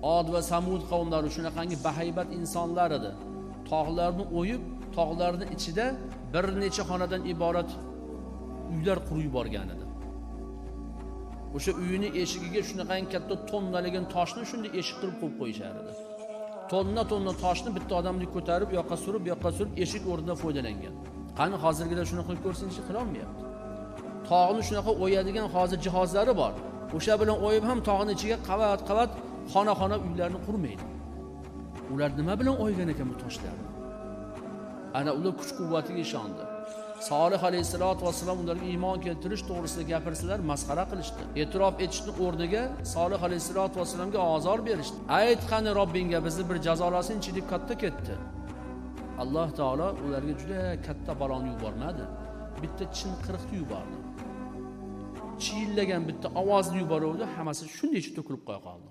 Ad va Samud qavmlari shunaqangi bahaybat insonlar edi. Tog'larni o'yib, tog'larning ichida bir necha xonadan iborat uylar qurib yuborgan edi. O'sha uyini eshigiga shunaqangi katta tonnalagan toshni shunday eshik qilib qo'yib qo'yishar edi. Tonna toshni bitta odamlik ko'tarib, bu yoqqa surib eshik o'rnida foydalangan. Qani hozirgilar shuni qilib ko'rsinchi, qila olmayapti. Tog'ni shunaqa o'yadigan hozir jihozlari bor. O'sha bilan o'yib ham tog'ning ichiga qavat xona uylarni qurmaydi. Ular nima bilan o'ygan ekan bu toshlarni? Ana ular kuch-quvvatiga ishondi. Solih alayhisolatu vassalom ularga iymon keltirish to'g'risida gapirsalar masxara qilishdi. E'tirof etishning o'rniga Solih alayhisolatu vassalomga ozor berishdi. Ayt qani Robbingga bizni bir jazolasin-chi deb katta ketdi. Alloh taolo ularga juda katta baloni yubormadi. Bitta chin qiriqni yubordi. Chiyillagan bitta ovozni yuboruvdi, hammasi shunday to'kilib qo'ya qoldi.